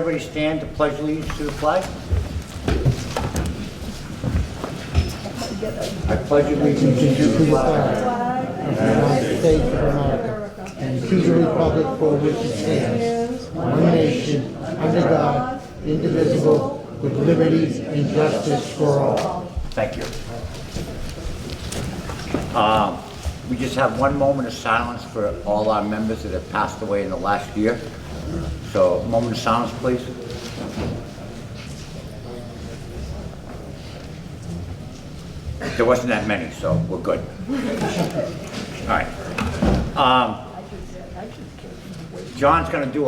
everybody stand to pledge allegiance to the flag? I pledge allegiance to the flag of the United States of America and to the republic for which it stands, one nation, under God, indivisible, with liberty and justice for all. Thank you. We just have one moment of silence for all our members that have passed away in the last year. So, a moment of silence, please. There wasn't that many, so we're good. All right. John's going to do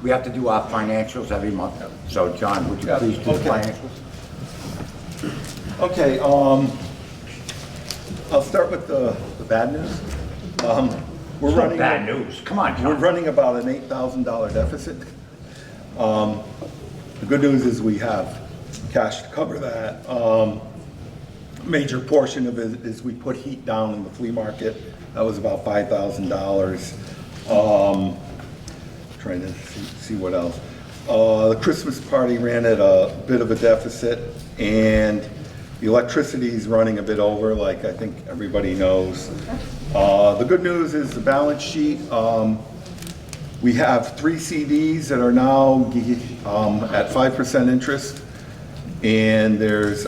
we have to do our financials every month. So, John, would you please do the financials? Okay, I'll start with the bad news. We're running bad news. Come on, John. We're running about an $8,000 deficit. The good news is we have cash to cover that. Major portion of it is we put heat down in the flea market. That was about $5,000. Trying to see what else. The Christmas party ran at a bit of a deficit, and the electricity is running a bit over, like I think everybody knows. The good news is the balance sheet. We have 3 CDs that are now at 5% interest, and there's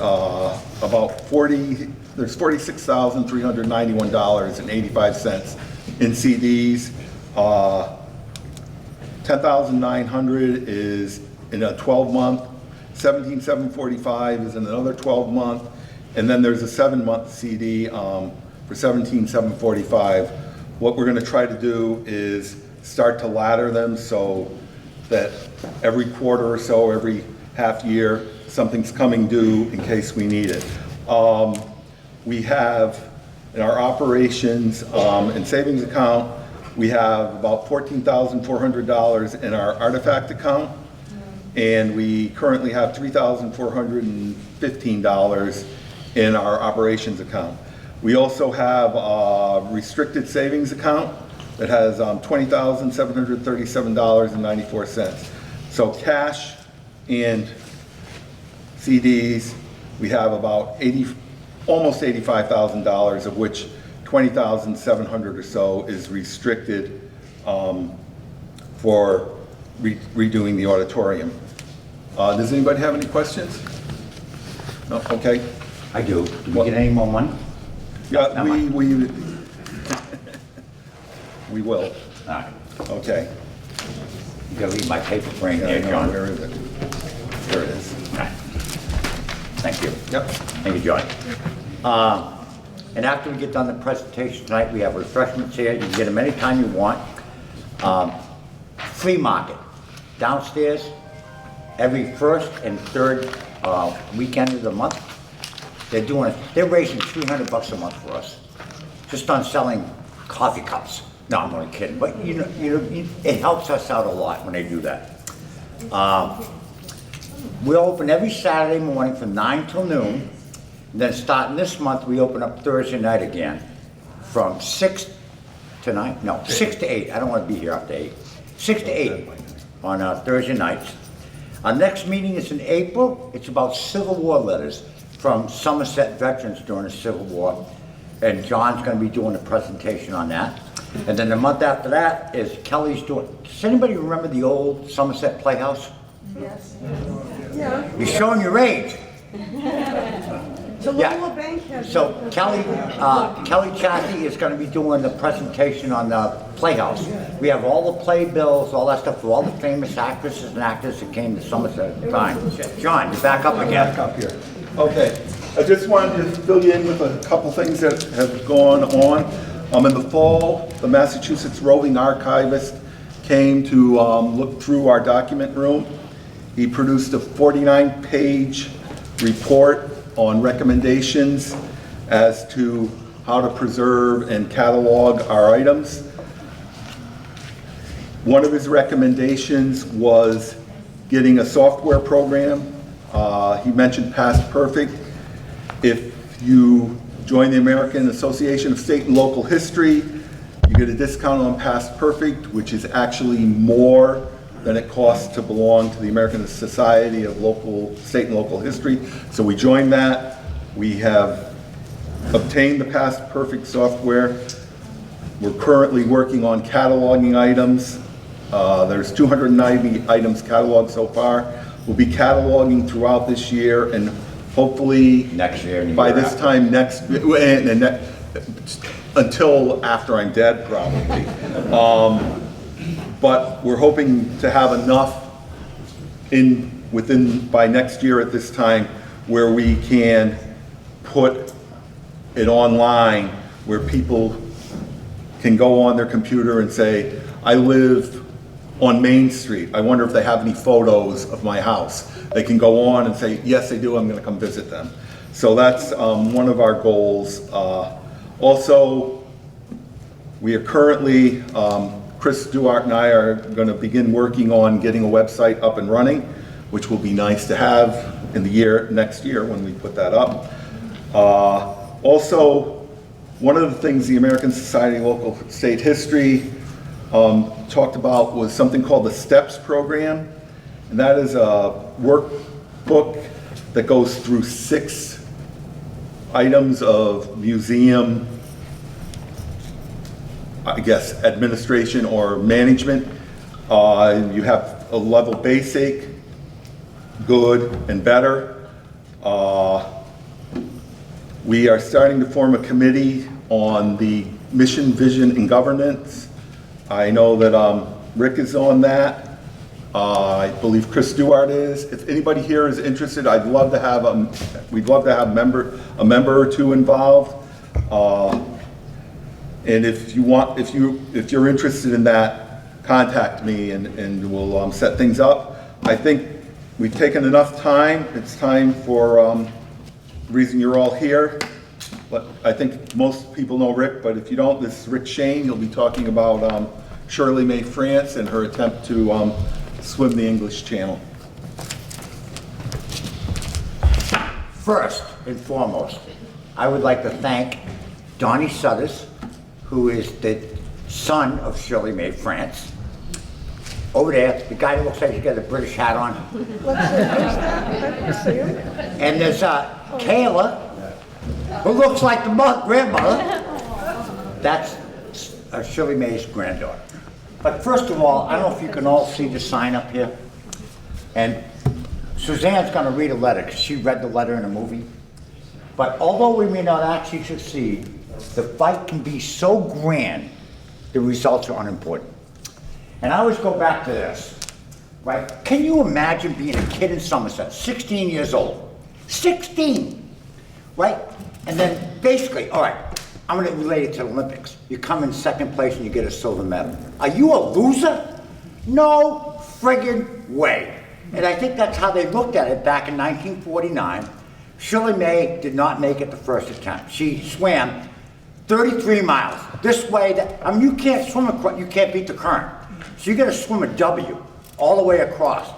there's $46,391.85 in CDs. 10,900 is in a 12-month. 17,745 is in another 12-month, and then there's a 7-month CD for 17,745. What we're going to try to do is start to ladder them so that every quarter or so, every half year, something's coming due in case we need it. We have in our operations and savings account, we have about $14,400 in our artifact account, and we currently have $3,415 in our operations account. We also have a restricted savings account that has $20,737.94. So cash and CDs, we have about almost $85,000, of which $20,700 or so is restricted for redoing the auditorium. Does anybody have any questions? No? Okay. I do. Do we get any more money? Yeah, we will. All right. Okay. You gotta leave my paper frame Yeah, there, no, John. where is it? There it is. All right. Thank you. Yep. Thank you, John. And after we get done the presentation tonight, we have refreshments here. You can get them anytime you want. Flea market downstairs every first and third weekend of the month. They're raising $300 a month for us, just on selling coffee cups. No, I'm only kidding, but it helps us out a lot when they do that. We're open every Saturday morning from 9 till noon. And then starting this month, we open up Thursday night again from 6 to 9. No, 6 to 8. I don't want to be here after 8. 6 to 8 on Thursday nights. Our next meeting is in April. It's about Civil War letters from Somerset veterans during the Civil War. And John's going to be doing a presentation on that. And then the month after that is Kelly's doing. Does anybody remember the old Somerset Playhouse? Yes. Yeah. You're showing your age. Tallulah Bank has. So Kelly Chaffee is going to be doing the presentation on the Playhouse. We have all the playbills, all that stuff for all the famous actresses and actors that came to Somerset at the time. John, you're back up again. Back up here. Okay. I just wanted to fill you in with a couple things that have gone on. In the fall, the Massachusetts roving archivist came to look through our document room. He produced a 49-page report on recommendations as to how to preserve and catalog our items. One of his recommendations was getting a software program. He mentioned Past Perfect. If you join the American Association of State and Local History, you get a discount on Past Perfect, which is actually more than it costs to belong to the American Society of State and Local History. So we joined that. We have obtained the Past Perfect software. We're currently working on cataloging items. There's 290 items cataloged so far. We'll be cataloging throughout this year and hopefully Next year and the by year this after. time next, until after I'm dead probably. But we're hoping to have enough by next year at this time where we can put it online where people can go on their computer and say, I live on Main Street. I wonder if they have any photos of my house. They can go on and say, yes, they do, I'm gonna come visit them. So that's one of our goals. Also, we are currently, Chris Duart and I are gonna begin working on getting a website up and running, which will be nice to have in the next year when we put that up. Also, one of the things the American Society of Local State History talked about was something called the STEPS program. And that is a workbook that goes through 6 items of museum, I guess, administration or management. You have a level basic, good, and better. We are starting to form a committee on the mission, vision, and governance. I know that Rick is on that. I believe Chris Duart is. If anybody here is interested, I'd love to have we'd love to have a member or two involved. And if you're interested in that, contact me and we'll set things up. I think we've taken enough time. It's time for the reason you're all here. But I think most people know Rick, but if you don't, this is Rick Shane. He'll be talking about Shirley Mae France and her attempt to swim the English Channel. First and foremost, I would like to thank Donnie Sutters, who is the son of Shirley Mae France. Over there, the guy that looks like he's got a British hat on. Let's see, who's that? Let's see him. And there's Kayla, who looks like the grandmother. That's Shirley Mae's granddaughter. But first of all, I don't know if you can all see the sign up here. And Suzanne's going to read a letter because she read the letter in a movie. But although we may not actually succeed, the fight can be so grand, the results are unimportant. And I always go back to this, right? Can you imagine being a kid in Somerset, 16 years old? 16, right? And then basically, all right, I'm going to relate it to the Olympics. You come in second place and you get a silver medal. Are you a loser? No friggin' way. And I think that's how they looked at it back in 1949. Shirley Mae did not make it the first attempt. She swam 33 miles, this way, that, I mean, you can't swim across, you can't beat the current. So you gotta swim a W all the way across.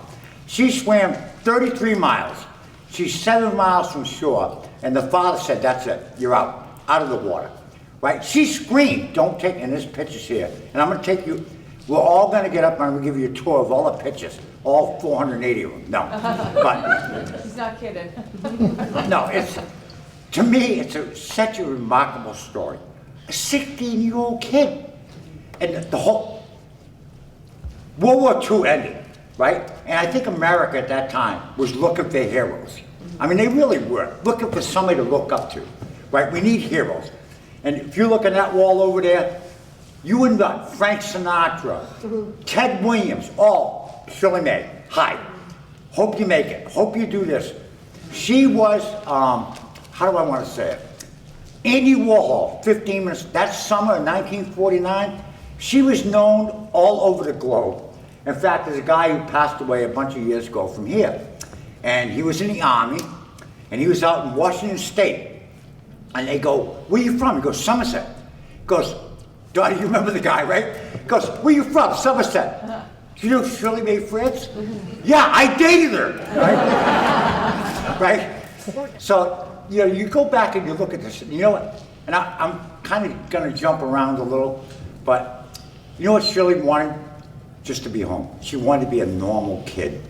She swam 33 miles. She's 7 miles from shore, and the father said, that's it, you're out of the water, right? She screamed, don't take, and there's pictures here, and I'm gonna take you, we're all gonna get up and I'm gonna give you a tour of all the pictures, all 480 of them, no. But, He's not kidding. no, to me, it's such a remarkable story. A 16-year-old kid, and the whole, World War II ended, right? And I think America at that time was looking for heroes. I mean, they really were, looking for somebody to look up to, right? We need heroes. And if you look at that wall over there, you and Frank Sinatra, Ted Williams, all Shirley Mae, hi. Hope you make it, hope you do this. She was, how do I want to say it? Andy Warhol, 15 minutes, that summer in 1949, she was known all over the globe. In fact, there's a guy who passed away a bunch of years ago from here. And he was in the Army, and he was out in Washington State. And they go, where you from? He goes, Somerset. He goes, Donnie, you remember the guy, right? He goes, where you from? Somerset. Do you know Shirley Mae France? Yeah, I dated her, right? Right? So, you know, you go back and you look at this, you know what? And I'm kind of going to jump around a little, but you know what Shirley wanted? just to be home. She wanted to be a normal kid.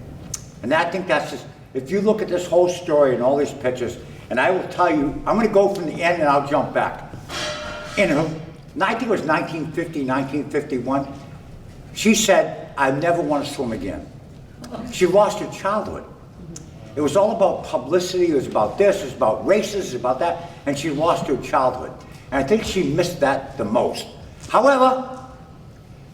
And I think that's just, if you look at this whole story and all these pictures, and I will tell you, I'm gonna go from the end and I'll jump back. In her, I think it was 1950, 1951, she said, I never want to swim again. She lost her childhood. It was all about publicity, it was about this, it was about races, it was about that, and she lost her childhood. And I think she missed that the most. However,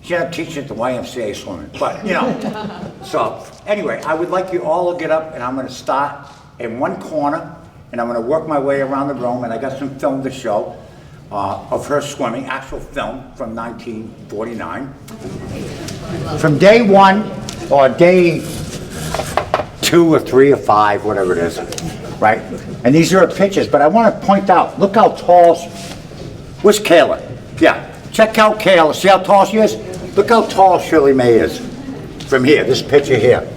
she ended up teaching at the YMCA swimming, but you know. So anyway, I would like you all to get up, and I'm going to start in one corner, and I'm going to work my way around the room, and I got some film to show of her swimming, actual film from 1949. From day 1 or day 2 or 3 or 5, whatever it is, right? And these are her pictures, but I want to point out, look how tall, where's Kayla? Yeah, check out Kayla, see how tall she is? Look how tall Shirley Mae is from here, this picture here.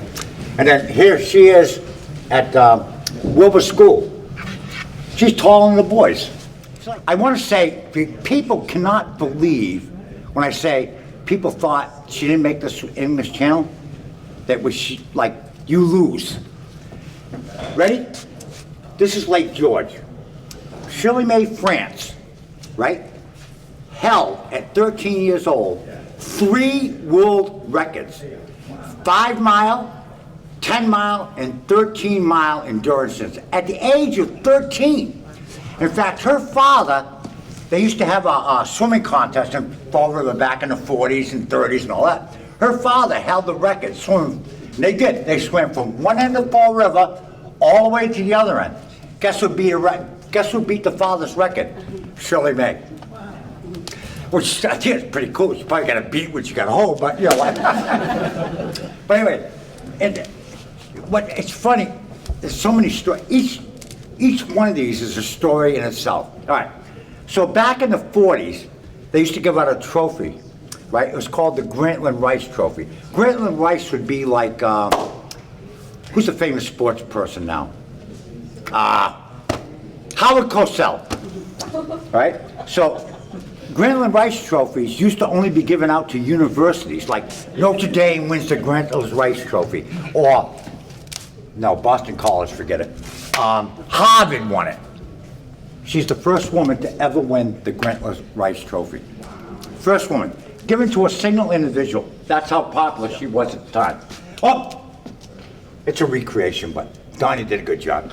And then here she is at Wilbur School. She's taller than the boys. I want to say, people cannot believe when I say people thought she didn't make this English channel, that was she, like, you lose. Ready? This is Lake George. Shirley Mae France, right? Held at 13 years old 3 world records: 5 mile, 10 mile, and 13 mile endurances at the age of 13. In fact, her father, they used to have a swimming contest in Fall River back in the 40s and 30s and all that. Her father held the record swimming. And they did. They swam from one end of Fall River all the way to the other end. Guess who beat the father's record? Shirley Mae. Which I think is pretty cool. You probably got to beat what you got to hold, but you know what. But anyway, and what it's funny, there's so many stories. Each one of these is a story in itself. All right. So back in the 40s, they used to give out a trophy, right? It was called the Grantland Rice Trophy. Grantland Rice would be like, who's a famous sports person now? Howard Cosell, right? So Grantland Rice trophies used to only be given out to universities, like Notre Dame wins the Grantland Rice Trophy, or, no, Boston College, forget it. Harvard won it. She's the first woman to ever win the Grantland Rice Trophy. First woman, given to a single individual. That's how popular she was at the time. Oh, it's a recreation, but Donnie did a good job.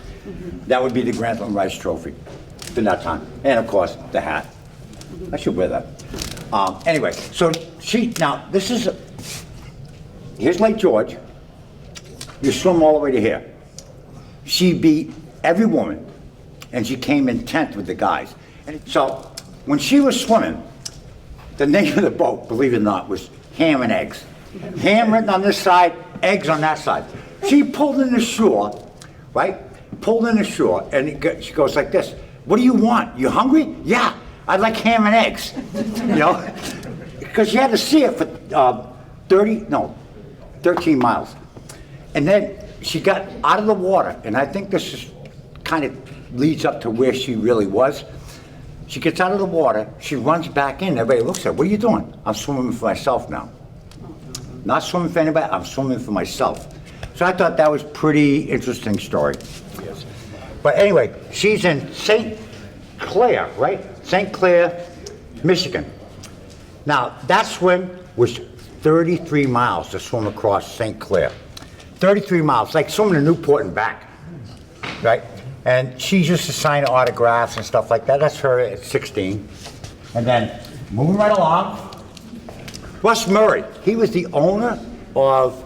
That would be the Grantland Rice Trophy in that time. And of course, the hat. I should wear that. Anyway, so now this is, here's Lake George. You swim all the way to here. She beat every woman, and she came in 10th with the guys. And so when she was swimming, the name of the boat, believe it or not, was Ham and Eggs. Ham written on this side, eggs on that side. She pulled in the shore, right? Pulled in the shore, and she goes like this. What do you want? You hungry? Yeah, I'd like ham and eggs. You know? Because you had to see it for 13 miles. And then she got out of the water, and I think this is kind of leads up to where she really was. She gets out of the water, she runs back in, everybody looks at her, what are you doing? I'm swimming for myself now. Not swimming for anybody, I'm swimming for myself. So I thought that was pretty interesting story. Yes. But anyway, she's in St. Clair, right? St. Clair, Michigan. Now, that swim was 33 miles to swim across St. Clair. 33 miles, like swimming to Newport and back, right? And she used to sign autographs and stuff like that. That's her at 16. And then, moving right along, Russ Murray. He was the owner of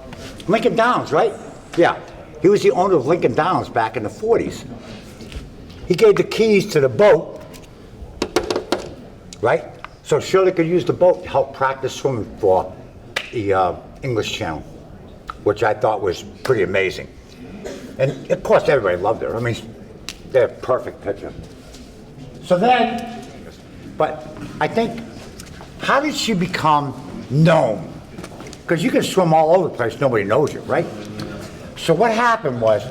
Lincoln Downs, right? Yeah. He was the owner of Lincoln Downs back in the 40s. He gave the keys to the boat, right? So Shirley could use the boat to help practice swimming for the English Channel, which I thought was pretty amazing. And of course, everybody loved her. I mean, they're a perfect picture. So then, but I think, how did she become known? Because you can swim all over the place, nobody knows you, right? So what happened was,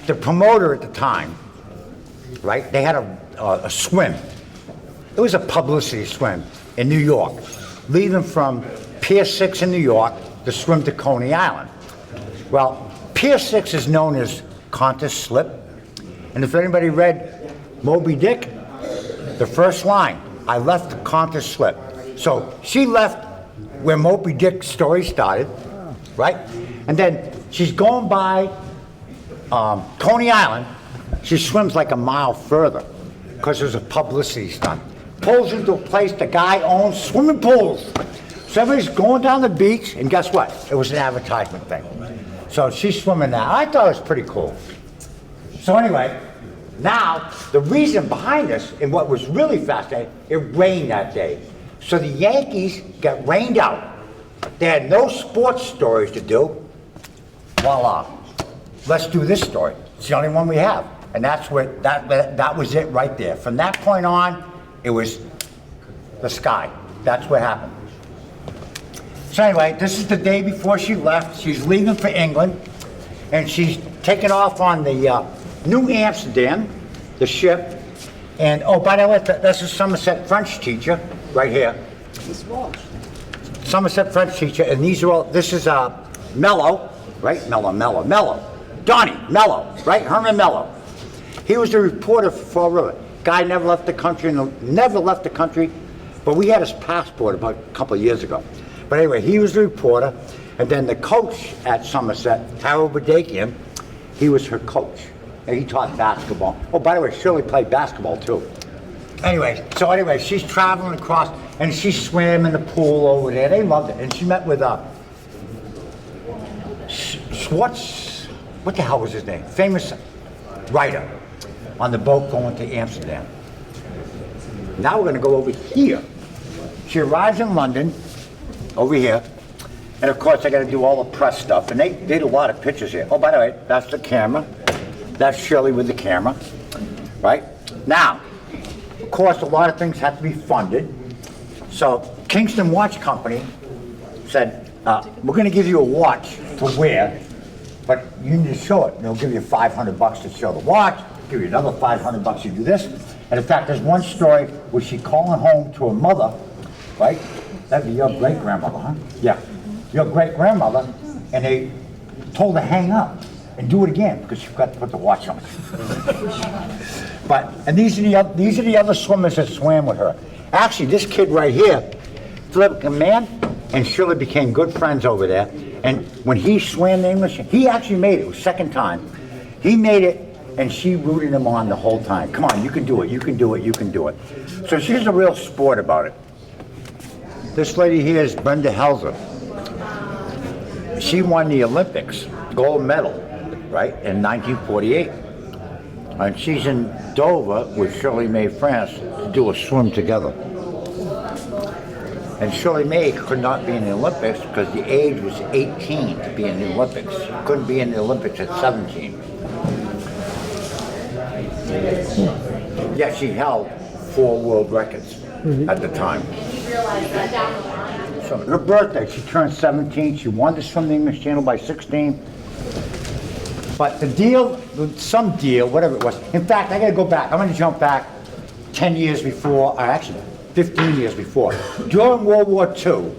the promoter at the time, right, they had a swim. It was a publicity swim in New York, leaving from Pier 6 in New York to swim to Coney Island. Well, Pier 6 is known as Contis Slip. And if anybody read Moby Dick, the first line, I left Contis Slip. So she left where Moby Dick's story started, right? And then she's going by Coney Island. She swims like a mile further because there's a publicity stunt. Pulls into a place the guy owns swimming pools. So everybody's going down the beach, and guess what? It was an advertisement thing. So she's swimming now. I thought it was pretty cool. So anyway, now the reason behind this, and what was really fascinating, it rained that day. So the Yankees got rained out. They had no sports stories to do. Voila. Let's do this story. It's the only one we have. And that's what that was it right there. From that point on, it was the sky. That's what happened. So anyway, this is the day before she left. She's leaving for England, and she's taking off on the New Amsterdam, the ship. And oh, by the way, that's a Somerset French teacher right here. Somerset French teacher, and these are all. This is Mello, right? Mello. Donnie Mello, right? Herman Mello. He was the reporter for Fall River. Guy never left the country, but we had his passport about a couple of years ago. But anyway, he was the reporter, and then the coach at Somerset, Harold Badakian, he was her coach, and he taught basketball. Oh, by the way, Shirley played basketball too. Anyway, she's traveling across, and she swam in the pool over there. They loved it, and she met with Schwartz. What the hell was his name? Famous writer on the boat going to Amsterdam. Now we're going to go over here. She arrives in London, over here, and of course I got to do all the press stuff, and they did a lot of pictures here. Oh, by the way, that's the camera. That's Shirley with the camera, right? Now, of course, a lot of things have to be funded. So Kingston Watch Company said, we're going to give you a watch to wear, but you need to show it. They'll give you $500 to show the watch, give you another $500 to do this. And in fact, there's one story where she's calling home to her mother, right? That'd be your great-grandmother, huh? Yeah, your great-grandmother, and they told her to hang up and do it again because she forgot to put the watch on. And these are the other swimmers that swam with her. Actually, this kid right here, Philip Man and Shirley became good friends over there. And when he swam the English, he actually made it. It was second time. He made it, and she rooted him on the whole time. Come on, you can do it, you can do it, you can do it. So she's a real sport about it. This lady here is Brenda Helzer. She won the Olympics, gold medal, right, in 1948. And she's in Dover with Shirley Mae France to do a swim together. And Shirley Mae could not be in the Olympics because the age was 18 to be in the Olympics. She couldn't be in the Olympics at 17. Yeah, she held 4 world records at the time. So her birthday, she turned 17. She wanted to swim the English Channel by 16. But the deal, whatever it was. In fact, I got to go back. I'm going to jump back 10 years before, or actually 15 years before. During World War II,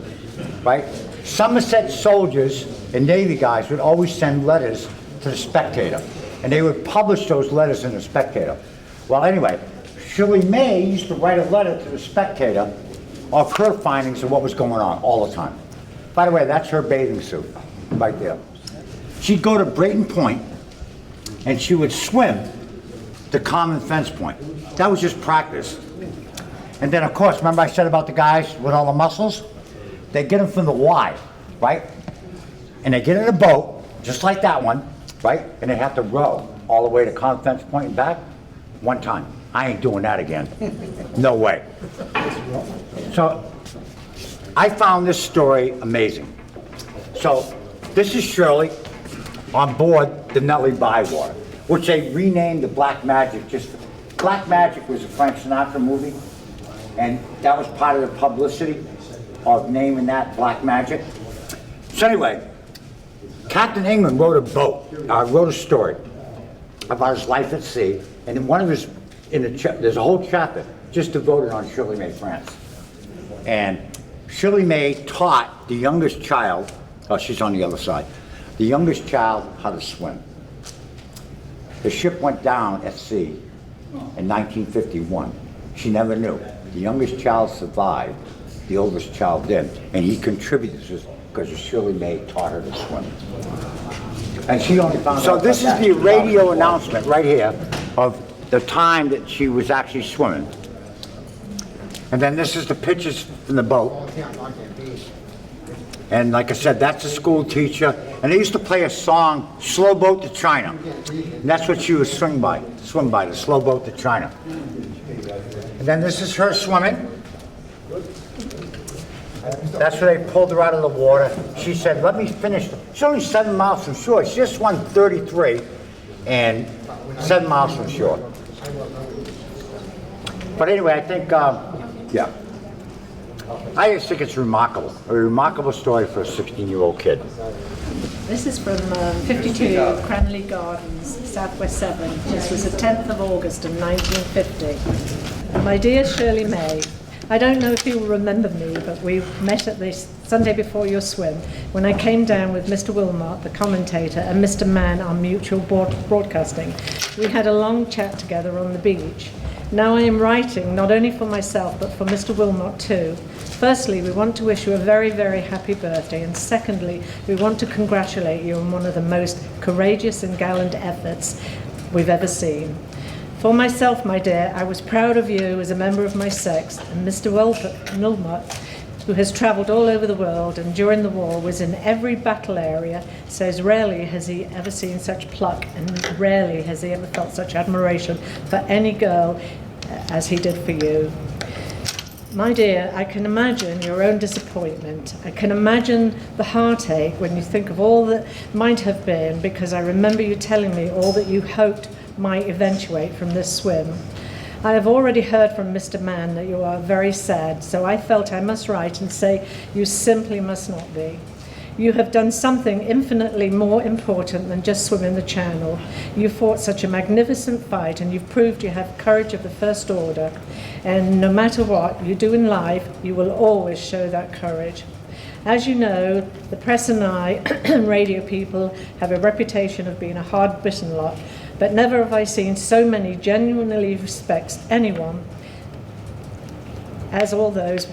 right, Somerset soldiers and Navy guys would always send letters to the Spectator. And they would publish those letters in the Spectator. Well, anyway, Shirley Mae used to write a letter to the Spectator of her findings of what was going on all the time. By the way, that's her bathing suit right there. She'd go to Brayton Point and she would swim to Common Fence Point. That was just practice. And then, of course, remember I said about the guys with all the muscles? They get them from the Y, right? And they get in a boat, just like that one, right? And they have to row all the way to Common Fence Point and back one time. I ain't doing that again. No way. So I found this story amazing. So this is Shirley on board the Nellie Bywater, which they renamed the Black Magic. Black Magic was a Frank Sinatra movie, and that was part of the publicity of naming that Black Magic. So anyway, Captain England wrote a story about his life at sea, and in one of his, there's a whole chapter just devoted on Shirley Mae France. And Shirley Mae taught the youngest child, oh, she's on the other side, the youngest child how to swim. The ship went down at sea in 1951. She never knew. The youngest child survived, the oldest child didn't, and he contributed to this because Shirley Mae taught her to swim. And she only found out. So this is the radio announcement right here of the time that she was actually swimming. And then this is the pictures from the boat. And like I said, that's a school teacher. And they used to play a song, Slow Boat to China. And that's what she would swim by, the Slow Boat to China. And then this is her swimming. That's where they pulled her out of the water. She said, let me finish. She's only 7 miles from shore. She just won 33 and 7 miles from shore. But anyway, I think, yeah. I just think it's remarkable. A remarkable story for a 16-year-old kid. This is from 52 Cranley Gardens, Southwest 7. This was the 10th of August in 1950. My dear Shirley Mae, I don't know if you will remember me, but we met at the Sunday before your swim when I came down with Mr. Wilmot, the commentator, and Mr. Mann, our mutual broadcasting. We had a long chat together on the beach. Now I am writing not only for myself but for Mr. Wilmot too. Firstly, we want to wish you a very, very happy birthday, and secondly, we want to congratulate you on one of the most courageous and gallant efforts we've ever seen. For myself, my dear, I was proud of you as a member of my sex, and Mr. Wilmot, who has travelled all over the world and during the war was in every battle area, says rarely has he ever seen such pluck and rarely has he ever felt such admiration for any girl as he did for you. My dear, I can imagine your own disappointment. I can imagine the heartache when you think of all that might have been, because I remember you telling me all that you hoped might eventuate from this swim. I have already heard from Mr. Mann that you are very sad, so I felt I must write and say you simply must not be. You have done something infinitely more important than just swim in the channel. You fought such a magnificent fight, and you've proved you have courage of the first order. And no matter what you do in life, you will always show that courage. As you know, the press and I, and radio people, have a reputation of being a hard-bitten lot, but never have I seen so many genuinely respect anyone as all those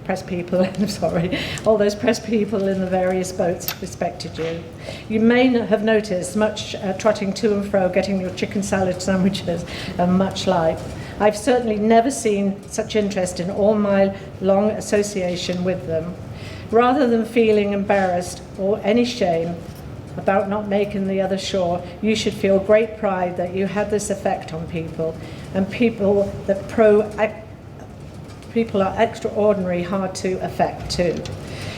press people in the various boats respected you. You may have noticed much trotting to and fro, getting your chicken salad sandwiches and much like. I've certainly never seen such interest in all my long association with them. Rather than feeling embarrassed or any shame about not making the other shore, you should feel great pride that you had this effect on people, and people are extraordinary hard to affect too.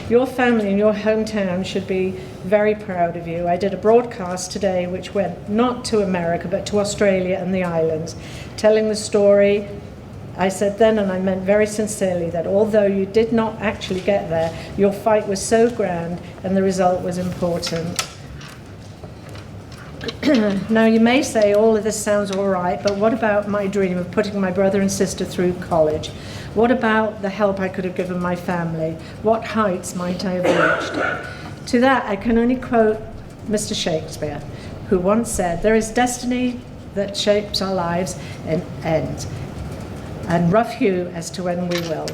Your family in your hometown should be very proud of you. I did a broadcast today which went not to America but to Australia and the islands, telling the story. I said then, and I meant very sincerely, that although you did not actually get there, your fight was so grand and the result was important. Now you may say all of this sounds all right, but what about my dream of putting my brother and sister through college? What about the help I could have given my family? What heights might I have reached? To that I can only quote Mr. Shakespeare, who once said, "There is destiny that shapes our lives and ends, and rough hue as to when we will."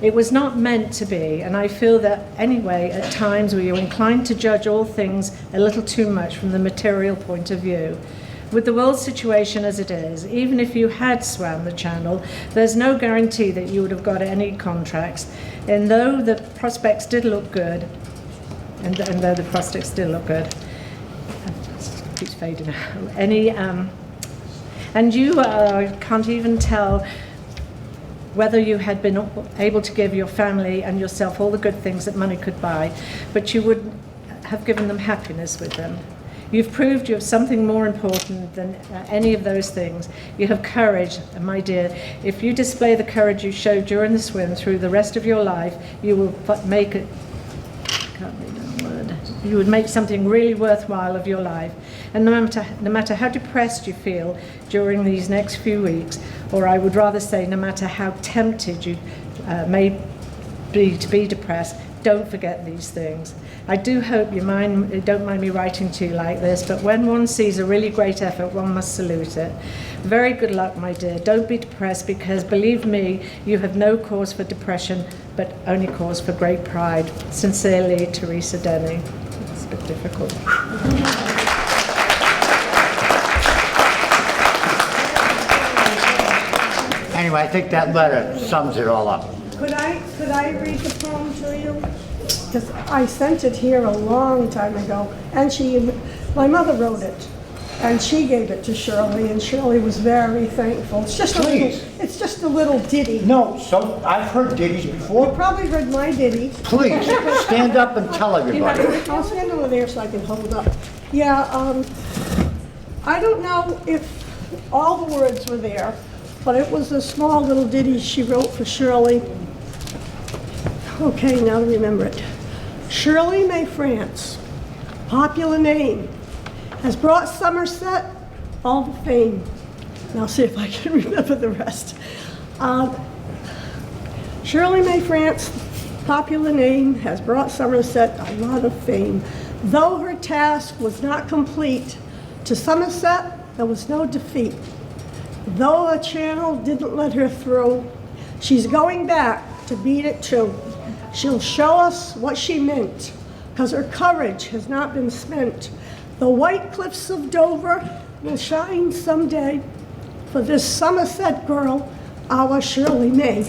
It was not meant to be, and I feel that anyway at times we are inclined to judge all things a little too much from the material point of view. With the world situation as it is, even if you had swam the channel, there's no guarantee that you would have got any contracts. And though the prospects did look good, and keeps fading out. And you can't even tell whether you had been able to give your family and yourself all the good things that money could buy, but you would have given them happiness with them. You've proved you have something more important than any of those things. You have courage, and my dear, if you display the courage you showed during the swim through the rest of your life, you will make it, you would make something really worthwhile of your life. And no matter how depressed you feel during these next few weeks, or I would rather say no matter how tempted you may be to be depressed, don't forget these things. I do hope you don't mind me writing to you like this, but when one sees a really great effort, one must salute it. Very good luck, my dear. Don't be depressed, because believe me, you have no cause for depression, but only cause for great pride. Sincerely, Teresa Denny. It's a bit difficult. Anyway, I think that letter sums it all up. Could I read the poem to you? Because I sent it here a long time ago, and my mother wrote it, and she gave it to Shirley, and Shirley was very thankful. It's just it's just a little ditty. No, so I've heard ditties before. You probably heard my ditties. Please, stand up and tell everybody. I'll stand over there so I can hold up. Yeah, I don't know if all the words were there, but it was a small little ditty she wrote for Shirley. Okay, now to remember it. Shirley Mae France, popular name, has brought Somerset all the fame. Now see if I can remember the rest. Shirley Mae France, popular name, has brought Somerset a lot of fame. Though her task was not complete, to Somerset there was no defeat. Though the channel didn't let her through, she's going back to beat it too. She'll show us what she meant, 'cause her courage has not been spent. The white cliffs of Dover will shine someday for this Somerset girl, our Shirley Mae.